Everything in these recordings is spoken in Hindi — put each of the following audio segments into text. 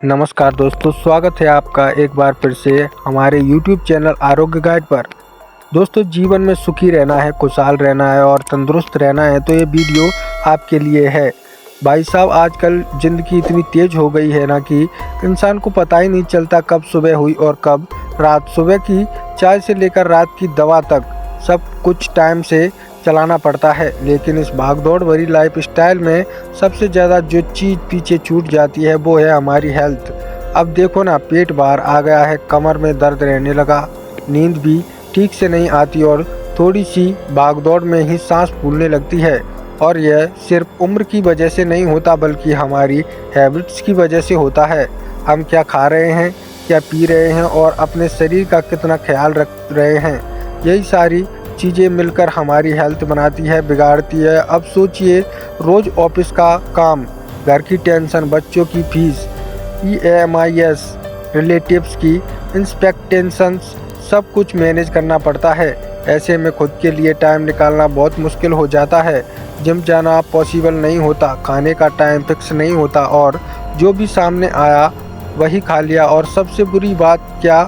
नमस्कार दोस्तों, स्वागत है आपका एक बार फिर से हमारे YouTube चैनल आरोग्य गाइड पर। दोस्तों, जीवन में सुखी रहना है, खुशहाल रहना है और तंदुरुस्त रहना है तो ये वीडियो आपके लिए है। भाई साहब, आजकल ज़िंदगी इतनी तेज़ हो गई है ना कि इंसान को पता ही नहीं चलता कब सुबह हुई और कब रात। सुबह की चाय से लेकर रात की दवा तक सब कुछ टाइम से चलाना पड़ता है, लेकिन इस भागदौड़ भरी लाइफस्टाइल में सबसे ज़्यादा जो चीज़ पीछे छूट जाती है वो है हमारी हेल्थ। अब देखो ना, पेट बाहर आ गया है, कमर में दर्द रहने लगा, नींद भी ठीक से नहीं आती और थोड़ी सी भागदौड़ में ही सांस फूलने लगती है। और यह सिर्फ उम्र की वजह से नहीं होता बल्कि हमारी हैबिट्स की वजह से होता है। हम क्या खा रहे हैं, क्या पी रहे हैं और अपने शरीर का कितना ख्याल रख रहे हैं, यही सारी चीज़ें मिलकर हमारी हेल्थ बनाती है, बिगाड़ती है। अब सोचिए, रोज़ ऑफिस का काम, घर की टेंशन, बच्चों की फीस, EMIs, रिलेटिव्स की इंस्पेक्टेशंस, सब कुछ मैनेज करना पड़ता है। ऐसे में खुद के लिए टाइम निकालना बहुत मुश्किल हो जाता है। जिम जाना पॉसिबल नहीं होता, खाने का टाइम फिक्स नहीं होता और जो भी सामने आया वही खा लिया। और सबसे बुरी बात क्या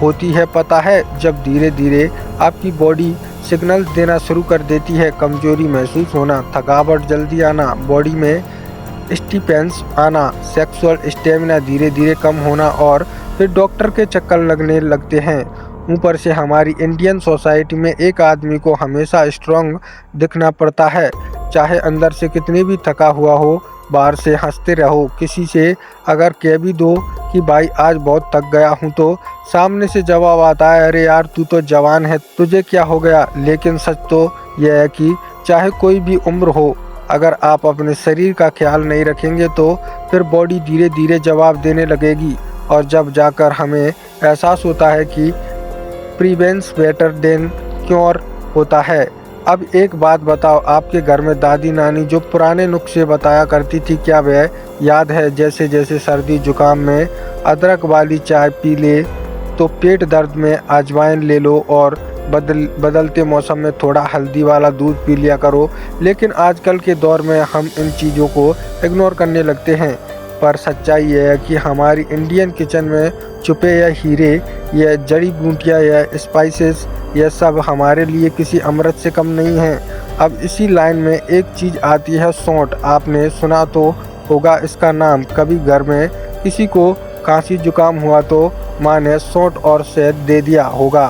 होती है पता है? जब धीरे धीरे आपकी बॉडी सिग्नल देना शुरू कर देती है, कमजोरी महसूस होना, थकावट जल्दी आना, बॉडी में स्टिफनेस आना, सेक्सुअल स्टेमिना धीरे धीरे कम होना और फिर डॉक्टर के चक्कर लगने लगते हैं। ऊपर से हमारी इंडियन सोसाइटी में एक आदमी को हमेशा स्ट्रांग दिखना पड़ता है, चाहे अंदर से कितनी भी थका हुआ हो। बाहर से हंसते रहो, किसी से अगर कह भी दो कि भाई आज बहुत थक गया हूँ तो सामने से जवाब आता है, अरे यार तू तो जवान है, तुझे क्या हो गया। लेकिन सच तो यह है कि चाहे कोई भी उम्र हो, अगर आप अपने शरीर का ख्याल नहीं रखेंगे तो फिर बॉडी धीरे धीरे जवाब देने लगेगी और जब जाकर हमें एहसास होता है कि प्रिवेंस बेटर देन क्योर होता है। अब एक बात बताओ, आपके घर में दादी नानी जो पुराने नुस्खे बताया करती थी, क्या वह याद है? जैसे जैसे सर्दी जुकाम में अदरक वाली चाय पी ले तो पेट दर्द में अजवाइन ले लो और बदलते मौसम में थोड़ा हल्दी वाला दूध पी लिया करो। लेकिन आजकल के दौर में हम इन चीज़ों को इग्नोर करने लगते हैं। पर सच्चाई यह है कि हमारी इंडियन किचन में छुपे या हीरे या जड़ी बूटियाँ या स्पाइसेस, यह सब हमारे लिए किसी अमृत से कम नहीं है। अब इसी लाइन में एक चीज़ आती है, सौंठ। आपने सुना तो होगा इसका नाम। कभी घर में किसी को खांसी जुकाम हुआ तो माँ ने सौंठ और शहद दे दिया होगा।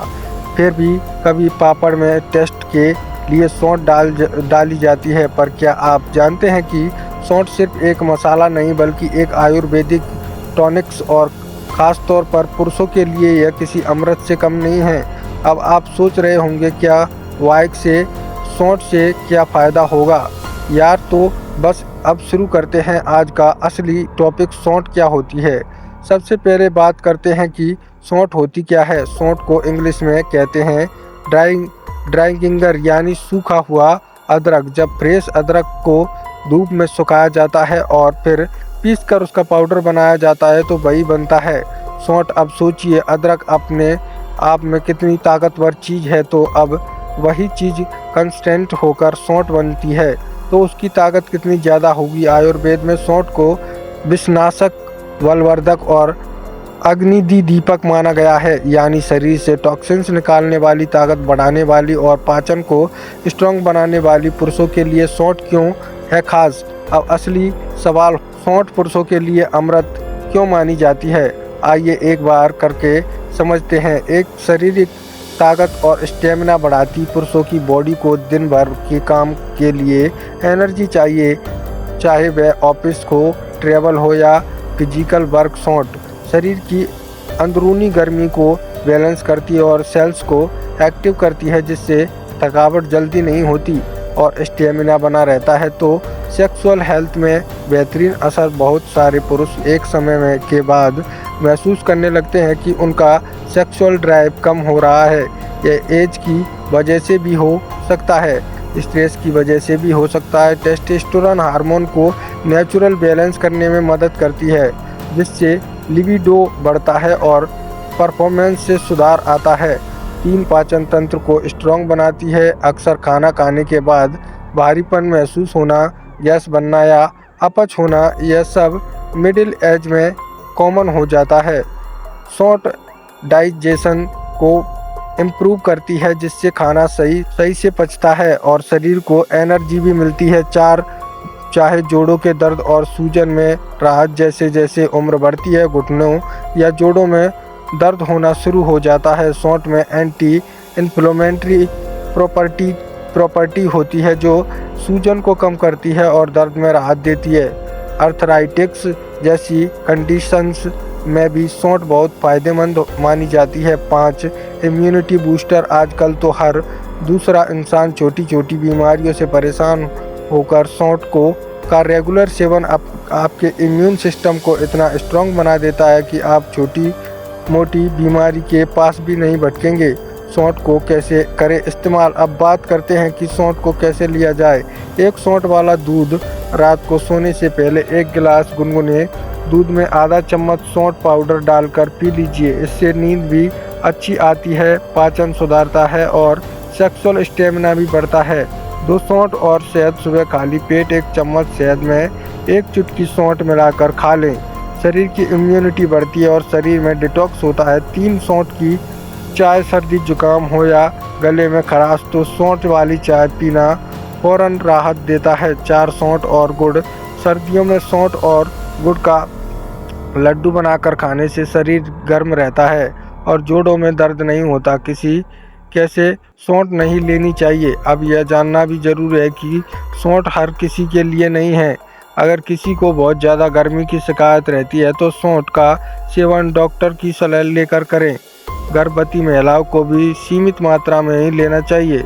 फिर भी कभी पापड़ में टेस्ट के लिए सौंठ डाली जाती है। पर क्या आप जानते हैं कि सौंठ सिर्फ एक मसाला नहीं बल्कि एक आयुर्वेदिक टॉनिक्स और ख़ास तौर पर पुरुषों के लिए यह किसी अमृत से कम नहीं है। अब आप सोच रहे होंगे, क्या वाइक से सौंठ से क्या फ़ायदा होगा यार? तो बस अब शुरू करते हैं आज का असली टॉपिक, सौंठ क्या होती है। सबसे पहले बात करते हैं कि सौंठ होती क्या है। सौंठ को इंग्लिश में कहते हैं ड्राई गिंगर, यानी सूखा हुआ अदरक। जब फ्रेश अदरक को धूप में सुखाया जाता है और फिर पीसकर उसका पाउडर बनाया जाता है तो वही बनता है सौंठ। अब सोचिए, अदरक अपने आप में कितनी ताकतवर चीज़ है, तो अब वही चीज़ कंस्टेंट होकर सौंठ बनती है तो उसकी ताकत कितनी ज़्यादा होगी। आयुर्वेद में सौंठ को विषनाशक, बलवर्धक और अग्निदीपक माना गया है, यानी शरीर से टॉक्सिन्स निकालने वाली, ताकत बढ़ाने वाली और पाचन को स्ट्रॉन्ग बनाने वाली। पुरुषों के लिए सौंठ क्यों है खास? अब असली सवाल, सौंठ पुरुषों के लिए अमृत क्यों मानी जाती है? आइए एक बार करके समझते हैं। एक, शारीरिक ताकत और स्टेमिना बढ़ाती। पुरुषों की बॉडी को दिन भर के काम के लिए एनर्जी चाहिए, चाहे वह ऑफिस हो, ट्रैवल हो या फिजिकल वर्क। सौंठ शरीर की अंदरूनी गर्मी को बैलेंस करती है और सेल्स को एक्टिव करती है, जिससे थकावट जल्दी नहीं होती और स्टेमिना बना रहता है। तो सेक्सुअल हेल्थ में बेहतरीन असर। बहुत सारे पुरुष एक समय में के बाद महसूस करने लगते हैं कि उनका सेक्सुअल ड्राइव कम हो रहा है। यह एज की वजह से भी हो सकता है, स्ट्रेस की वजह से भी हो सकता है। टेस्टोस्टेरोन हार्मोन को नेचुरल बैलेंस करने में मदद करती है, जिससे लिबिडो बढ़ता है और परफॉर्मेंस से सुधार आता है। 3, पाचन तंत्र को स्ट्रॉन्ग बनाती है। अक्सर खाना खाने के बाद भारीपन महसूस होना, गैस बनना या अपच होना, यह सब मिडिल एज में कॉमन हो जाता है। सौंठ डाइजेशन को इम्प्रूव करती है, जिससे खाना सही से पचता है और शरीर को एनर्जी भी मिलती है। 4 चाहे जोड़ों के दर्द और सूजन में राहत। जैसे जैसे उम्र बढ़ती है, घुटनों या जोड़ों में दर्द होना शुरू हो जाता है। सौंठ में एंटी इन्फ्लेमेटरी प्रॉपर्टी होती है, जो सूजन को कम करती है और दर्द में राहत देती है। अर्थराइटिस जैसी कंडीशंस में भी सौंठ बहुत फ़ायदेमंद मानी जाती है। 5 इम्यूनिटी बूस्टर। आजकल तो हर दूसरा इंसान छोटी छोटी बीमारियों से परेशान होकर सौंठ का रेगुलर सेवन आपके इम्यून सिस्टम को इतना स्ट्रॉन्ग बना देता है कि आप छोटी मोटी बीमारी के पास भी नहीं भटकेंगे। सौंठ को कैसे करें इस्तेमाल। अब बात करते हैं कि सौंठ को कैसे लिया जाए। एक सौंठ वाला दूध। रात को सोने से पहले 1 गिलास गुनगुने दूध में आधा चम्मच सौंठ पाउडर डालकर पी लीजिए। इससे नींद भी अच्छी आती है, पाचन सुधारता है और सेक्सुअल स्टेमिना भी बढ़ता है। 2 सौंठ और शहद। सुबह खाली पेट 1 चम्मच शहद में 1 चुटकी सौंठ मिलाकर खा लें। शरीर की इम्यूनिटी बढ़ती है और शरीर में डिटॉक्स होता है। 3 सौंठ की चाय। सर्दी जुकाम हो या गले में खराश तो सौंठ वाली चाय पीना फ़ौरन राहत देता है। 4 सौंठ और गुड़। सर्दियों में सौंठ और गुड़ का लड्डू बनाकर खाने से शरीर गर्म रहता है और जोड़ों में दर्द नहीं होता। कैसे सौंठ नहीं लेनी चाहिए। अब यह जानना भी जरूरी है कि सौंठ हर किसी के लिए नहीं है। अगर किसी को बहुत ज़्यादा गर्मी की शिकायत रहती है तो सौंठ का सेवन डॉक्टर की सलाह लेकर करें। गर्भवती महिलाओं को भी सीमित मात्रा में ही लेना चाहिए।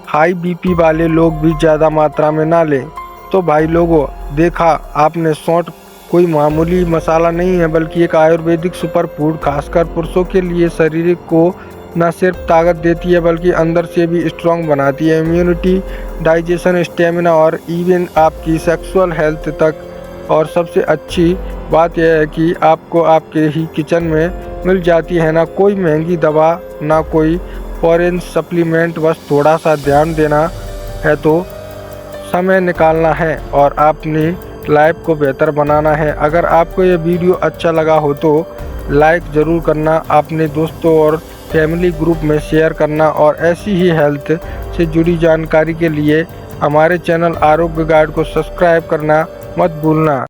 हाई बीपी वाले लोग भी ज़्यादा मात्रा में ना लें। तो भाई लोगों, देखा आपने, सौंठ कोई मामूली मसाला नहीं है, बल्कि एक आयुर्वेदिक सुपर फूड। खासकर पुरुषों के लिए शरीर को न सिर्फ ताकत देती है बल्कि अंदर से भी स्ट्रॉन्ग बनाती है। इम्यूनिटी, डाइजेशन, स्टेमिना और इवन आपकी सेक्सुअल हेल्थ तक। और सबसे अच्छी बात यह है कि आपको आपके ही किचन में मिल जाती है। ना कोई महंगी दवा, ना कोई फॉरेन सप्लीमेंट। बस थोड़ा सा ध्यान देना है, तो समय निकालना है और अपनी लाइफ को बेहतर बनाना है। अगर आपको ये वीडियो अच्छा लगा हो तो लाइक ज़रूर करना, अपने दोस्तों और फैमिली ग्रुप में शेयर करना और ऐसी ही हेल्थ से जुड़ी जानकारी के लिए हमारे चैनल आरोग्य गाइड को सब्सक्राइब करना मत भूलना।